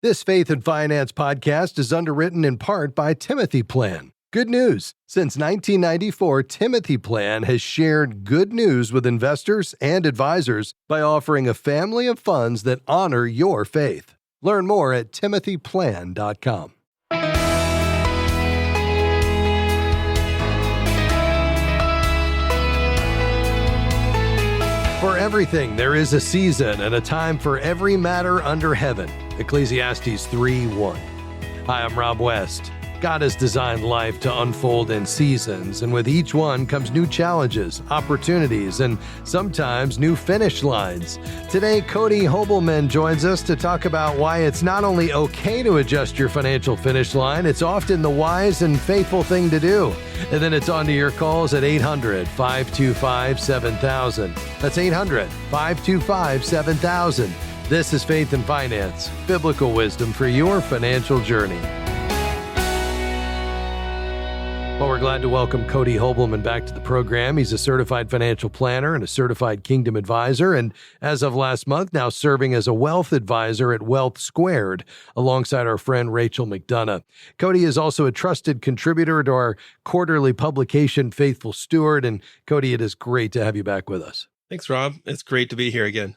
This Faith and Finance podcast is underwritten in part by Timothy Plan. Good news. Since 1994, Timothy Plan has shared good news with investors and advisors by offering a family of funds that honor your faith. Learn more at timothyplan.com. For everything, there is a season and a time for every matter under heaven. Ecclesiastes 3:1. Hi, I'm Rob West. God has designed life to unfold in seasons, and with each one comes new challenges, opportunities, and sometimes new finish lines. Today, Cody Hobelmann joins us to talk about why it's not only okay to adjust your financial finish line, it's often the wise and faithful thing to do. And then it's on to your calls at 800-525-7000. That's 800-525-7000. This is Faith and Finance, biblical wisdom for your financial journey. Well, we're glad to welcome Cody Hobelmann back to the program. He's a certified financial planner and a certified Kingdom advisor, and as of last month, now serving as a wealth advisor at Wealth Squared, alongside our friend Rachel McDonough. Cody is also a trusted contributor to our quarterly publication, Faithful Steward, and Cody, it is great to have you back with us. Thanks, Rob. It's great to be here again.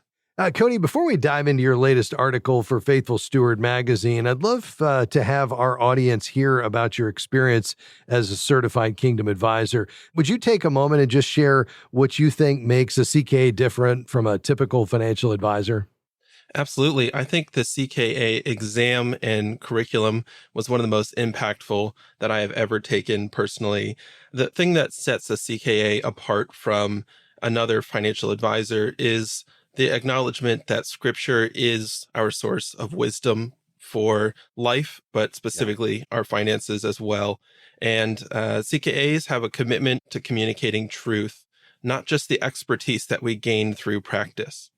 Cody, before we dive into your latest article for Faithful Steward magazine, I'd love to have our audience hear about your experience as a certified Kingdom advisor. Would you take a moment and just share what you think makes a CKA different from a typical financial advisor? Absolutely. I think the CKA exam and curriculum was one of the most impactful that I have ever taken personally. The thing that sets a CKA apart from another financial advisor is the acknowledgement that Scripture is our source of wisdom for life, but specifically our finances as well. And CKAs have a commitment to communicating truth, not just the expertise that we gain through practice.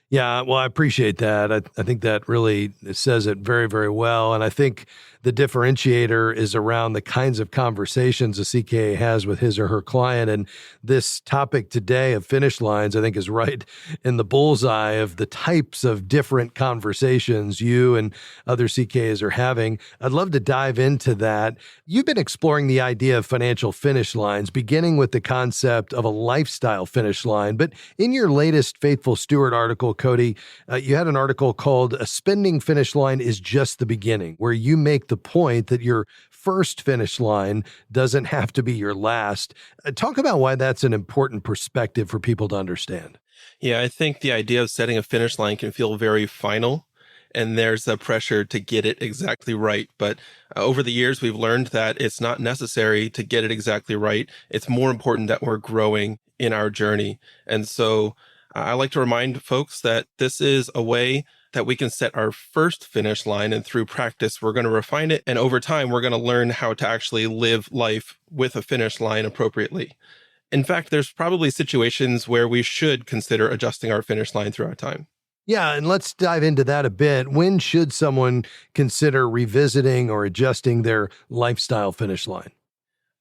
Yeah, well, I appreciate that. I think that really says it very, very well. And I think the differentiator is around the kinds of conversations a CKA has with his or her client. And this topic today of finish lines, I think, is right in the bullseye of the types of different conversations you and other CKAs are having. I'd love to dive into that. You've been exploring the idea of financial finish lines, beginning with the concept of a lifestyle finish line. But in your latest Faithful Steward article, Cody, you had an article called "A Spending Finish Line is Just the Beginning," where you make the point that your first finish line doesn't have to be your last. Talk about why that's an important perspective for people to understand. Yeah, I think the idea of setting a finish line can feel very final, and there's a pressure to get it exactly right. But over the years, we've learned that it's not necessary to get it exactly right. It's more important that we're growing in our journey. And so I like to remind folks that this is a way that we can set our first finish line, and through practice, we're going to refine it. And over time, we're going to learn how to actually live life with a finish line appropriately. In fact, there's probably situations where we should consider adjusting our finish line throughout time. Yeah, and let's dive into that a bit. When should someone consider revisiting or adjusting their lifestyle finish line?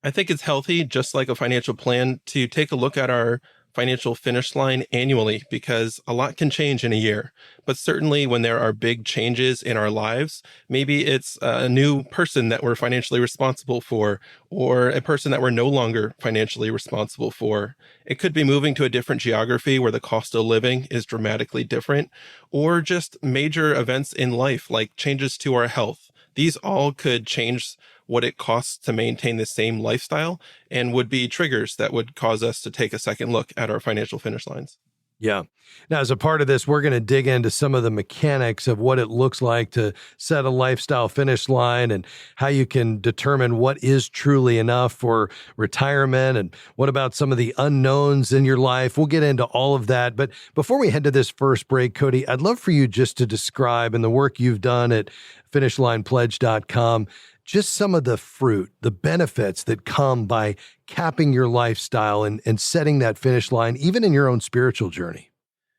I think it's healthy, just like a financial plan, to take a look at our financial finish line annually, because a lot can change in a year. But certainly when there are big changes in our lives, maybe it's a new person that we're financially responsible for, or a person that we're no longer financially responsible for. It could be moving to a different geography where the cost of living is dramatically different, or just major events in life like changes to our health. These all could change what it costs to maintain the same lifestyle, and would be triggers that would cause us to take a second look at our financial finish lines. Yeah. Now, as a part of this, we're going to dig into some of the mechanics of what it looks like to set a lifestyle finish line, and how you can determine what is truly enough for retirement, and what about some of the unknowns in your life. We'll get into all of that. But before we head to this first break, Cody, I'd love for you just to describe, in the work you've done at finishlinepledge.com, just some of the fruit, the benefits that come by capping your lifestyle and setting that finish line, even in your own spiritual journey.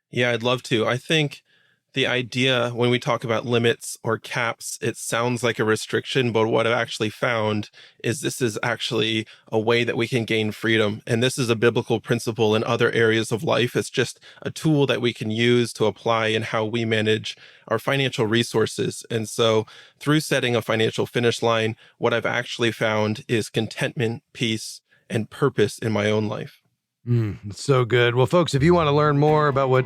Yeah, I'd love to. I think the idea when we talk about limits or caps, it sounds like a restriction, but what I've actually found is this is actually a way that we can gain freedom. And this is a biblical principle in other areas of life. It's just a tool that we can use to apply in how we manage our financial resources. And so through setting a financial finish line, what I've actually found is contentment, peace, and purpose in my own life. It's so good. Well, folks, if you want to learn more about what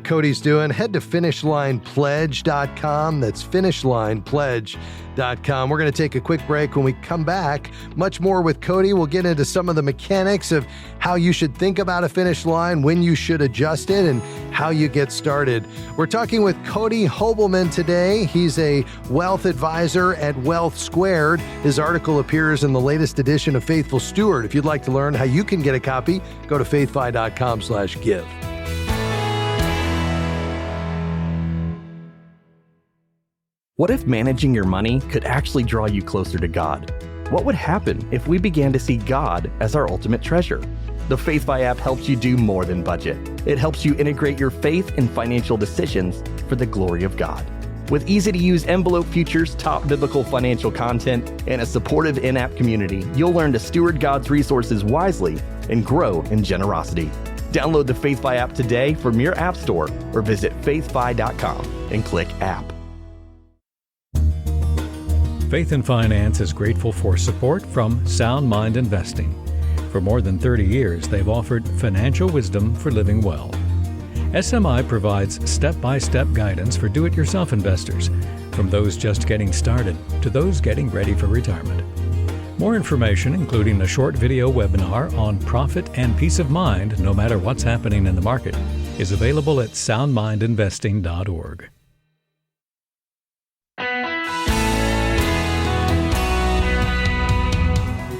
Cody's doing, head to finishlinepledge.com. That's finishlinepledge.com. We're going to take a quick break. When we come back, much more with Cody. We'll get into some of the mechanics of how you should think about a finish line, when you should adjust it, and how you get started. We're talking with Cody Hobelmann today. He's a wealth advisor at Wealth Squared. His article appears in the latest edition of Faithful Steward. If you'd like to learn how you can get a copy, go to faithfi.com/give. What if managing your money could actually draw you closer to God? What would happen if we began to see God as our ultimate treasure? The FaithFi app helps you do more than budget. It helps you integrate your faith in financial decisions for the glory of God. With easy-to-use envelope features, top biblical financial content, and a supportive in-app community, you'll learn to steward God's resources wisely and grow in generosity. Download the FaithFi app today from your app store or visit faithfi.com and click app. Faith and Finance is grateful for support from Sound Mind Investing. For more than 30 years, they've offered financial wisdom for living well. SMI provides step-by-step guidance for do-it-yourself investors, from those just getting started to those getting ready for retirement. More information, including a short video webinar on profit and peace of mind no matter what's happening in the market, is available at soundmindinvesting.org.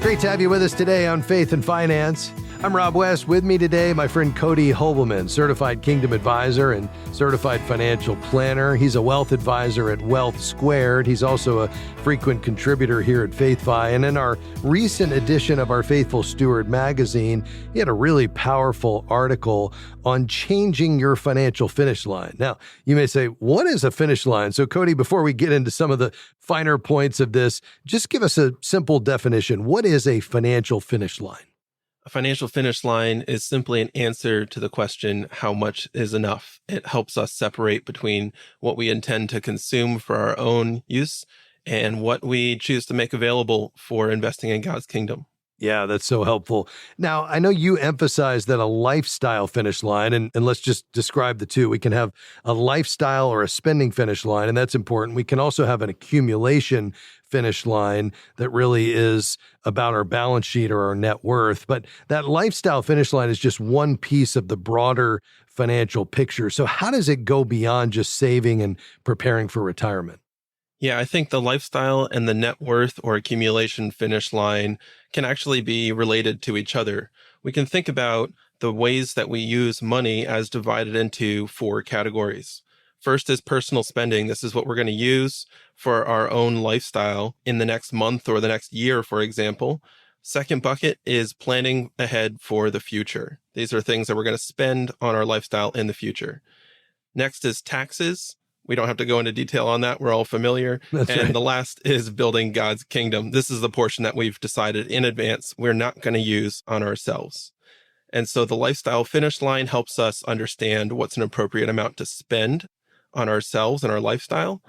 Great to have you with us today on Faith and Finance. I'm Rob West. With me today, my friend Cody Hobelmann, Certified Kingdom Advisor and Certified Financial Planner. He's a wealth advisor at Wealth Squared. He's also a frequent contributor here at FaithFi. And in our recent edition of our Faithful Steward magazine, he had a really powerful article on changing your financial finish line. Now, you may say, what is a finish line? So, Cody, before we get into some of the finer points of this, just give us a simple definition. What is a financial finish line? A financial finish line is simply an answer to the question, how much is enough? It helps us separate between what we intend to consume for our own use and what we choose to make available for investing in God's kingdom. Yeah, that's so helpful. Now, I know you emphasize that a lifestyle finish line, and let's just describe the two. We can have a lifestyle or a spending finish line, and that's important. We can also have an accumulation finish line that really is about our balance sheet or our net worth. But that lifestyle finish line is just one piece of the broader financial picture. So how does it go beyond just saving and preparing for retirement? Yeah, I think the lifestyle and the net worth or accumulation finish line can actually be related to each other. We can think about the ways that we use money as divided into 4 categories. First is personal spending. This is what we're going to use for our own lifestyle in the next month or the next year, for example. Second bucket is planning ahead for the future. These are things that we're going to spend on our lifestyle in the future. Next is taxes. We don't have to go into detail on that. We're all familiar. That's right. The last is building God's kingdom. This is the portion that we've decided in advance we're not going to use on ourselves. And so the lifestyle finish line helps us understand what's an appropriate amount to spend on ourselves and our lifestyle.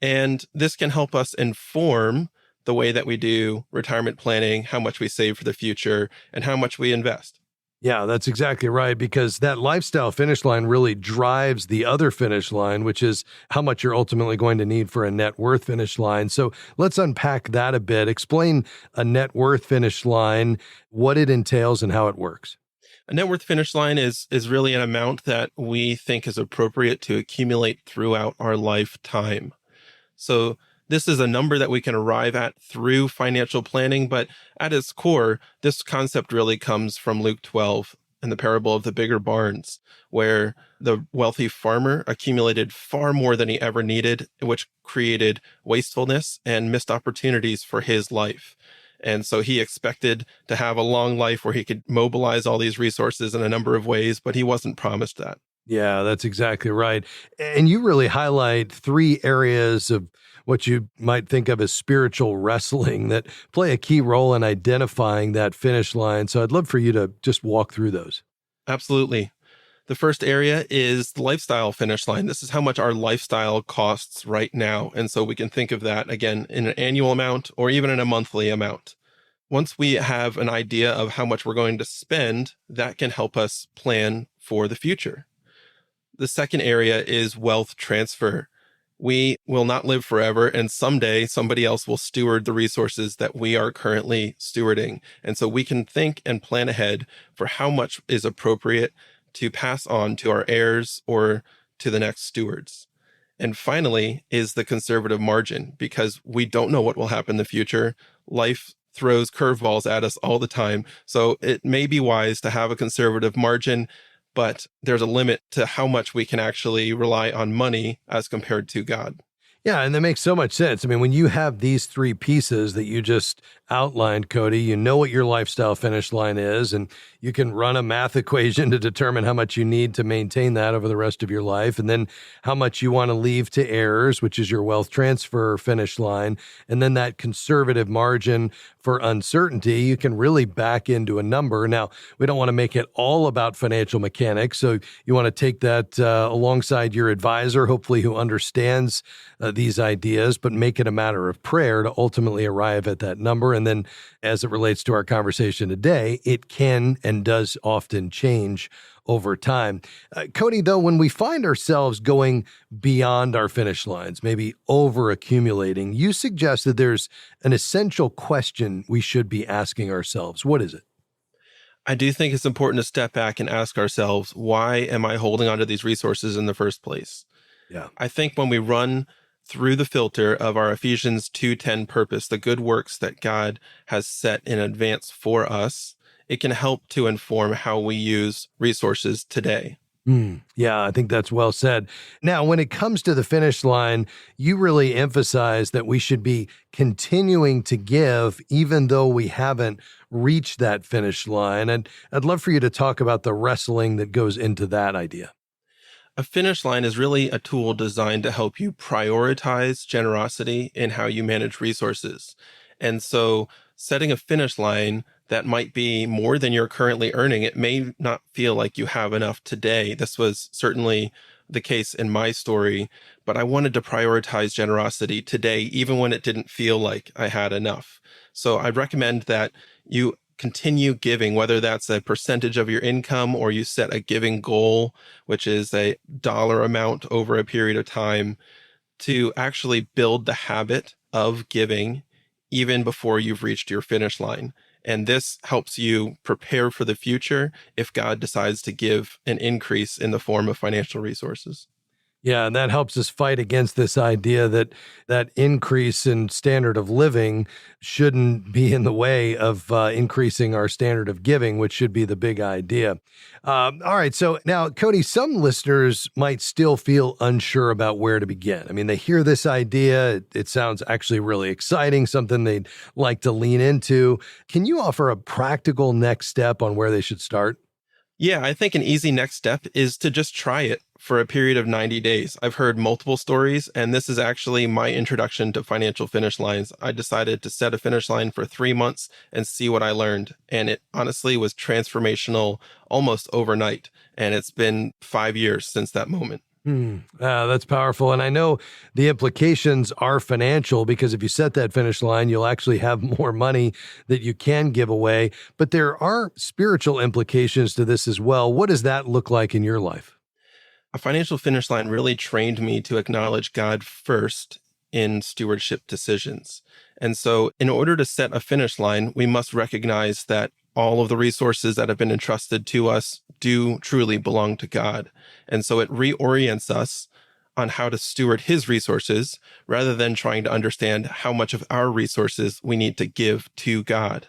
And this can help us inform the way that we do retirement planning, how much we save for the future, and how much we invest. Yeah, that's exactly right, because that lifestyle finish line really drives the other finish line, which is how much you're ultimately going to need for a net worth finish line. So let's unpack that a bit. Explain a net worth finish line, what it entails and how it works. A net worth finish line is really an amount that we think is appropriate to accumulate throughout our lifetime. So this is a number that we can arrive at through financial planning, but at its core, this concept really comes from Luke 12 and the parable of the bigger barns, where the wealthy farmer accumulated far more than he ever needed, which created wastefulness and missed opportunities for his life. And so he expected to have a long life where he could mobilize all these resources in a number of ways, but he wasn't promised that. Yeah, that's exactly right. And you really highlight three areas of what you might think of as spiritual wrestling that play a key role in identifying that finish line. So I'd love for you to just walk through those. Absolutely. The first area is the lifestyle finish line. This is how much our lifestyle costs right now. And so we can think of that again in an annual amount or even in a monthly amount. Once we have an idea of how much we're going to spend, that can help us plan for the future. The second area is wealth transfer. We will not live forever, and someday somebody else will steward the resources that we are currently stewarding. And so we can think and plan ahead for how much is appropriate to pass on to our heirs or to the next stewards. And finally is the conservative margin, because we don't know what will happen in the future. Life throws curveballs at us all the time. So it may be wise to have a conservative margin, but there's a limit to how much we can actually rely on money as compared to God. Yeah, and that makes so much sense. I mean, when you have these three pieces that you just outlined, Cody, you know what your lifestyle finish line is, and you can run a math equation to determine how much you need to maintain that over the rest of your life, and then how much you want to leave to heirs, which is your wealth transfer finish line, and then that conservative margin for uncertainty. You can really back into a number. Now, we don't want to make it all about financial mechanics, so you want to take that alongside your advisor, hopefully who understands these ideas, but make it a matter of prayer to ultimately arrive at that number. And then as it relates to our conversation today, it can and does often change over time. Cody, though, when we find ourselves going beyond our finish lines, maybe over accumulating, you suggest that there's an essential question we should be asking ourselves. What is it? I do think it's important to step back and ask ourselves, why am I holding onto these resources in the first place? Yeah. I think when we run through the filter of our Ephesians 2:10 purpose, the good works that God has set in advance for us, it can help to inform how we use resources today. Yeah, I think that's well said. Now, when it comes to the finish line, you really emphasize that we should be continuing to give even though we haven't reached that finish line. And I'd love for you to talk about the wrestling that goes into that idea. A finish line is really a tool designed to help you prioritize generosity in how you manage resources. And so setting a finish line that might be more than you're currently earning, it may not feel like you have enough today. This was certainly the case in my story, but I wanted to prioritize generosity today, even when it didn't feel like I had enough. So I'd recommend that you continue giving, whether that's a percentage of your income or you set a giving goal, which is a dollar amount over a period of time, to actually build the habit of giving even before you've reached your finish line. And this helps you prepare for the future if God decides to give an increase in the form of financial resources. Yeah, and that helps us fight against this idea that that increase in standard of living shouldn't be in the way of increasing our standard of giving, which should be the big idea. All right, so now, Cody, some listeners might still feel unsure about where to begin. I mean, they hear this idea, it sounds actually really exciting, something they'd like to lean into. Can you offer a practical next step on where they should start? Yeah, I think an easy next step is to just try it for a period of 90 days. I've heard multiple stories, and this is actually my introduction to financial finish lines. I decided to set a finish line for 3 months and see what I learned. And it honestly was transformational almost overnight. And it's been 5 years since that moment. That's powerful. And I know the implications are financial because if you set that finish line, you'll actually have more money that you can give away. But there are spiritual implications to this as well. What does that look like in your life? A financial finish line really trained me to acknowledge God first in stewardship decisions. And so in order to set a finish line, we must recognize that all of the resources that have been entrusted to us do truly belong to God. And so it reorients us on how to steward his resources rather than trying to understand how much of our resources we need to give to God.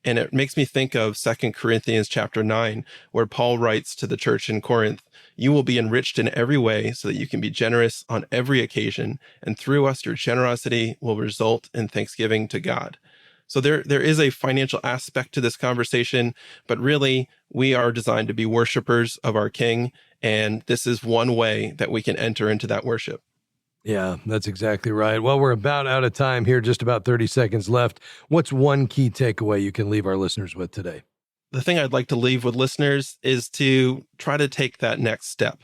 And it makes me think of 2 Corinthians chapter 9, where Paul writes to the church in Corinth, "You will be enriched in every way so that you can be generous on every occasion, and through us your generosity will result in thanksgiving to God." So there is a financial aspect to this conversation, but really we are designed to be worshipers of our King, And this is one way that we can enter into that worship. Yeah, that's exactly right. Well, we're about out of time here, just about 30 seconds left. What's one key takeaway you can leave our listeners with today? The thing I'd like to leave with listeners is to try to take that next step.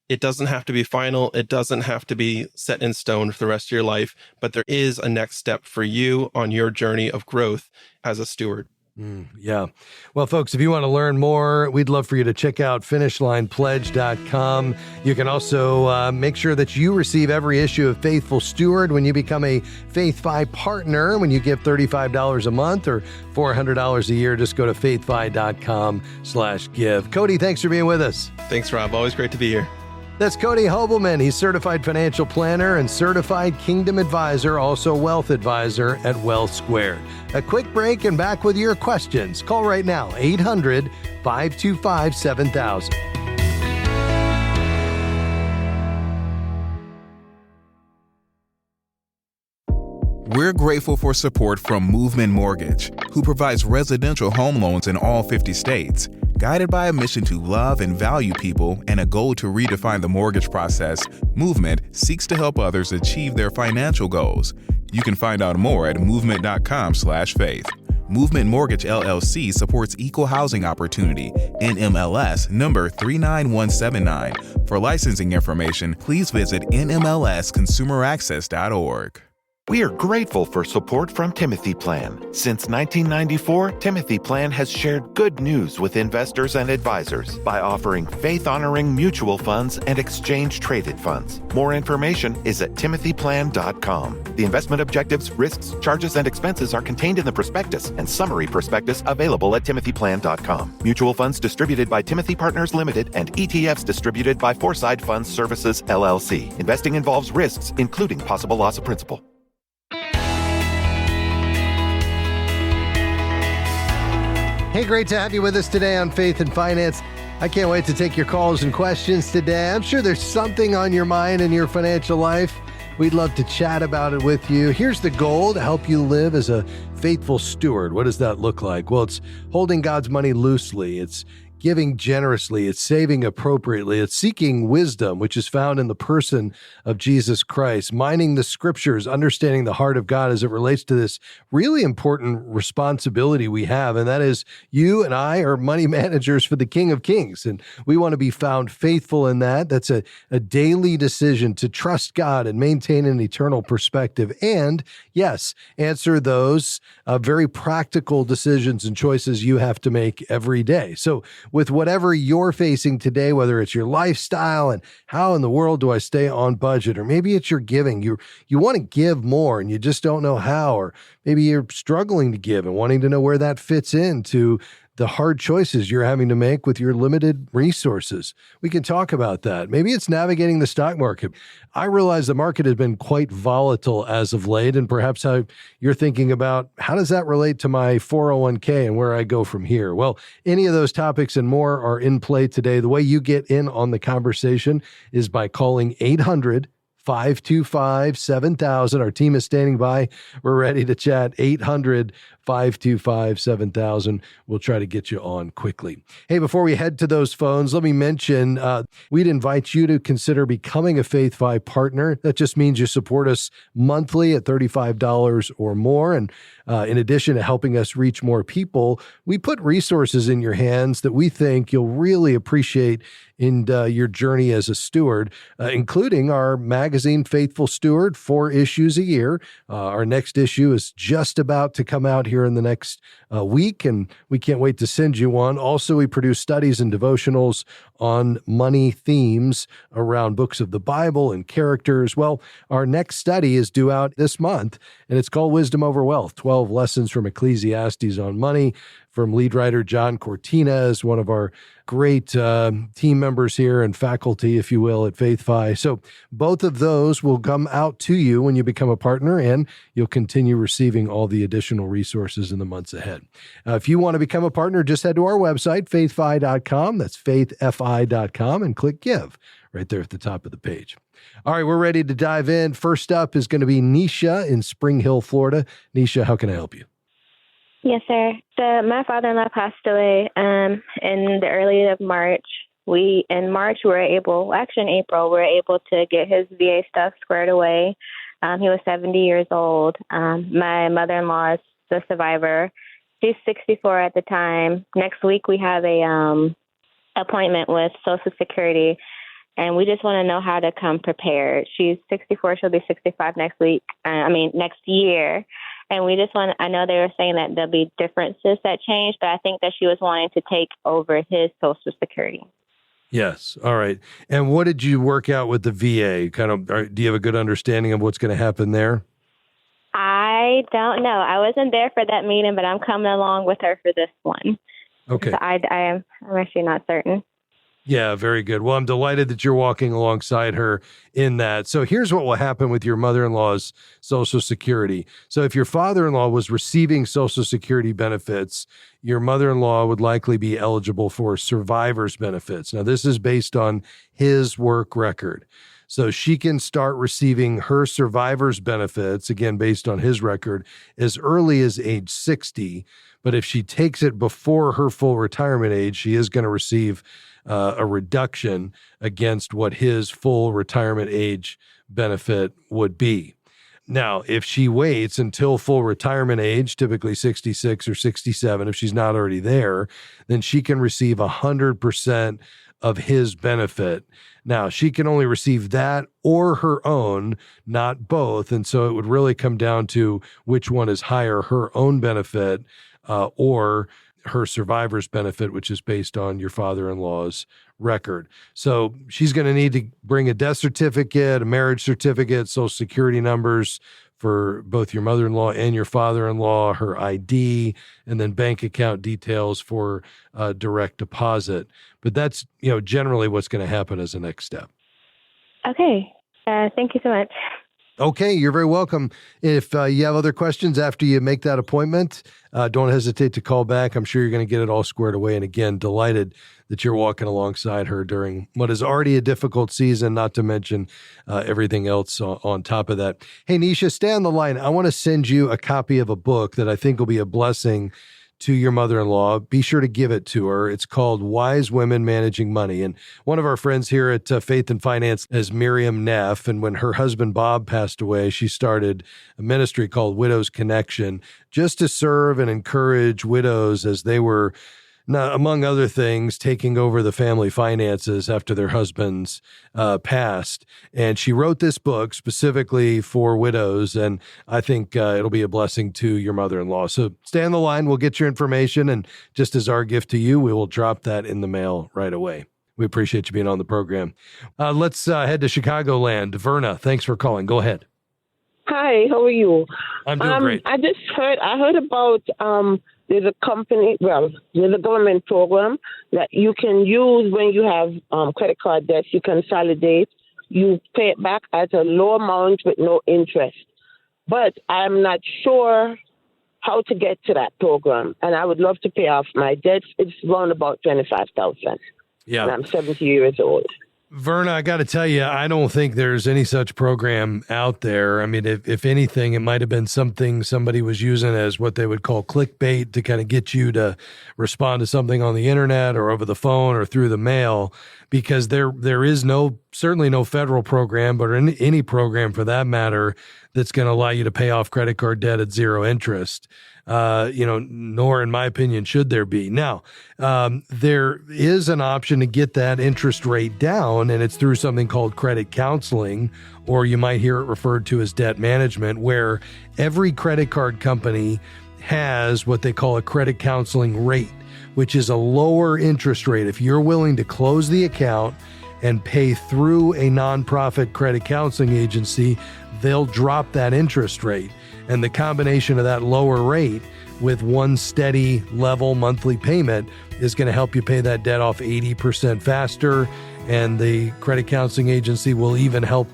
It doesn't have to be final. It doesn't have to be set in stone for the rest of your life, but there is a next step for you on your journey of growth as a steward. Yeah. Well, folks, if you want to learn more, we'd love for you to check out finishlinepledge.com. You can also make sure that you receive every issue of Faithful Steward when you become a FaithFi partner. When you give $35 a month or $400 a year, just go to faithfi.com/give. Cody, thanks for being with us. Thanks, Rob. Always great to be here. That's Cody Hobelmann. He's certified financial planner and certified kingdom advisor, also wealth advisor at Wealth Squared. A quick break and back with your questions. Call right now, 800-525-7000. We're grateful for support from Movement Mortgage, who provides residential home loans in all 50 states. Guided by a mission to love and value people and a goal to redefine the mortgage process, Movement seeks to help others achieve their financial goals. You can find out more at movement.com/faith. Movement Mortgage LLC supports equal housing opportunity, NMLS number 39179. For licensing information, please visit nmlsconsumeraccess.org. We are grateful for support from Timothy Plan. Since 1994, Timothy Plan has shared good news with investors and advisors by offering faith-honoring mutual funds and exchange-traded funds. More information is at timothyplan.com. The investment objectives, risks, charges, and expenses are contained in the prospectus and summary prospectus available at timothyplan.com. Mutual funds distributed by Timothy Partners Limited and ETFs distributed by Foreside Funds Services, LLC. Investing involves risks, including possible loss of principal. Hey, great to have you with us today on Faith and Finance. I can't wait to take your calls and questions today. I'm sure there's something on your mind in your financial life. We'd love to chat about it with you. Here's the goal: to help you live as a faithful steward. What does that look like? Well, it's holding God's money loosely. It's giving generously, it's saving appropriately, it's seeking wisdom, which is found in the person of Jesus Christ, mining the scriptures, understanding the heart of God as it relates to this really important responsibility we have. And that is, you and I are money managers for the King of Kings. And we want to be found faithful in that. That's a daily decision to trust God and maintain an eternal perspective. And yes, answer those very practical decisions and choices you have to make every day. So with whatever you're facing today, whether it's your lifestyle and how in the world do I stay on budget, or maybe it's your giving, you want to give more and you just don't know how, or maybe you're struggling to give and wanting to know where that fits into the hard choices you're having to make with your limited resources. We can talk about that. Maybe it's navigating the stock market. I realize the market has been quite volatile as of late, and perhaps how you're thinking about how does that relate to my 401k and where I go from here? Well, any of those topics and more are in play today. The way you get in on the conversation is by calling 800-525-7000. Our team is standing by. We're ready to chat. 800-525-7000. We'll try to get you on quickly. Hey, before we head to those phones, let me mention we'd invite you to consider becoming a FaithFi partner. That just means you support us monthly at $35 or more. And in addition to helping us reach more people, we put resources in your hands that we think you'll really appreciate in your journey as a steward, including our magazine, Faithful Steward, 4 issues a year. Our next issue is just about to come out here in the next week, and we can't wait to send you one. Also, we produce studies and devotionals on money themes around books of the Bible and characters. Well, our next study is due out this month, and it's called Wisdom Over Wealth, 12 Lessons from Ecclesiastes on Money, from lead writer John Cortines, one of our great team members here and faculty, if you will, at FaithFi. So both of those will come out to you when you become a partner, and you'll continue receiving all the additional resources in the months ahead. If you want to become a partner, just head to our website, faithfi.com. That's faithfi.com, and click Give right there at the top of the page. All right, we're ready to dive in. First up is going to be Nisha in Spring Hill, Florida. Nisha, how can I help you? Yes, sir. So my father-in-law passed away in the early of March, In March, in April, we were able to get his VA stuff squared away. He was 70 years old. My mother-in-law is the survivor. She's 64 at the time. Next week, we have a appointment with Social Security, and we just want to know how to come prepared. She's 64. She'll be 65 next year. And we just I know they were saying that there'll be differences that change, but I think that she was wanting to take over his Social Security. Yes. All right. And what did you work out with the VA? Do you have a good understanding of what's going to happen there? I don't know. I wasn't there for that meeting, but I'm coming along with her for this one. Okay. So I'm actually not certain. Yeah, very good. Well, I'm delighted that you're walking alongside her in that. So here's what will happen with your mother-in-law's Social Security. So if your father-in-law was receiving Social Security benefits, your mother-in-law would likely be eligible for survivor's benefits. Now, this is based on his work record. So she can start receiving her survivor's benefits, again, based on his record, as early as age 60. But if she takes it before her full retirement age, she is going to receive a reduction against what his full retirement age benefit would be. Now, if she waits until full retirement age, typically 66 or 67, if she's not already there, then she can receive 100% of his benefit. Now, she can only receive that or her own, not both. And so it would really come down to which one is higher, her own benefit or her survivor's benefit, which is based on your father-in-law's record. So she's going to need to bring a death certificate, a marriage certificate, Social Security numbers for both your mother-in-law and your father-in-law, her ID, and then bank account details for direct deposit. But that's, generally what's going to happen as a next step. Okay. Thank you so much. Okay, you're very welcome. If you have other questions after you make that appointment, don't hesitate to call back. I'm sure you're going to get it all squared away. And again, delighted that you're walking alongside her during what is already a difficult season, not to mention everything else on top of that. Hey, Nisha, stay on the line. I want to send you a copy of a book that I think will be a blessing to your mother-in-law. Be sure to give it to her. It's called Wise Women Managing Money. And one of our friends here at Faith and Finance is Miriam Neff. And when her husband, Bob, passed away, she started a ministry called Widows Connection just to serve and encourage widows as they were, among other things, taking over the family finances after their husbands passed. And she wrote this book specifically for widows, and I think it'll be a blessing to your mother-in-law. So stay on the line. We'll get your information, and just as our gift to you, we will drop that in the mail right away. We appreciate you being on the program. Let's head to Chicagoland. Verna, thanks for calling. Go ahead. Hi, how are you? I'm doing great. I heard about there's a government program that you can use when you have credit card debts. You consolidate, you pay it back at a low amount with no interest. But I'm not sure how to get to that program, and I would love to pay off my debts. It's around about $25,000. Yeah, and I'm 70 years old. Verna, I got to tell you, I don't think there's any such program out there. I mean, if anything, it might have been something somebody was using as what they would call clickbait to kind of get you to respond to something on the internet or over the phone or through the mail, because there is certainly no federal program, but any program for that matter, that's going to allow you to pay off credit card debt at zero interest. Nor in my opinion should there be. Now, there is an option to get that interest rate down, and it's through something called credit counseling, or you might hear it referred to as debt management, where every credit card company has what they call a credit counseling rate, which is a lower interest rate. If you're willing to close the account and pay through a nonprofit credit counseling agency, they'll drop that interest rate. And the combination of that lower rate with one steady level monthly payment is going to help you pay that debt off 80% faster. And the credit counseling agency will even help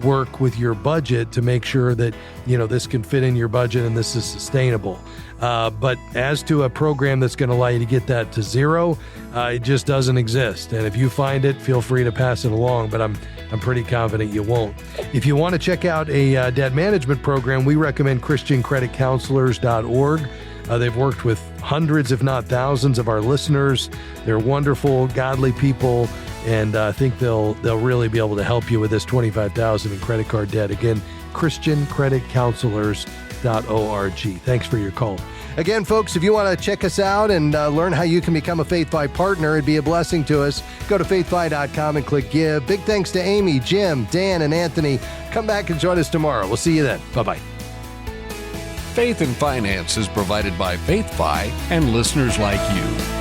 work with your budget to make sure that, this can fit in your budget and this is sustainable. But as to a program that's going to allow you to get that to zero, it just doesn't exist. And if you find it, feel free to pass it along, but I'm pretty confident you won't. If you want to check out a debt management program, we recommend ChristianCreditCounselors.org. They've worked with hundreds, if not thousands, of our listeners. They're wonderful, godly people, and I think they'll really be able to help you with this $25,000 in credit card debt. Again, ChristianCreditCounselors.org. Thanks for your call. Again, folks, if you want to check us out and learn how you can become a FaithFi partner, it'd be a blessing to us. Go to faithfi.com and click Give. Big thanks to Amy, Jim, Dan, and Anthony. Come back and join us tomorrow. We'll see you then. Bye-bye. Faith and Finance is provided by FaithFi and listeners like you.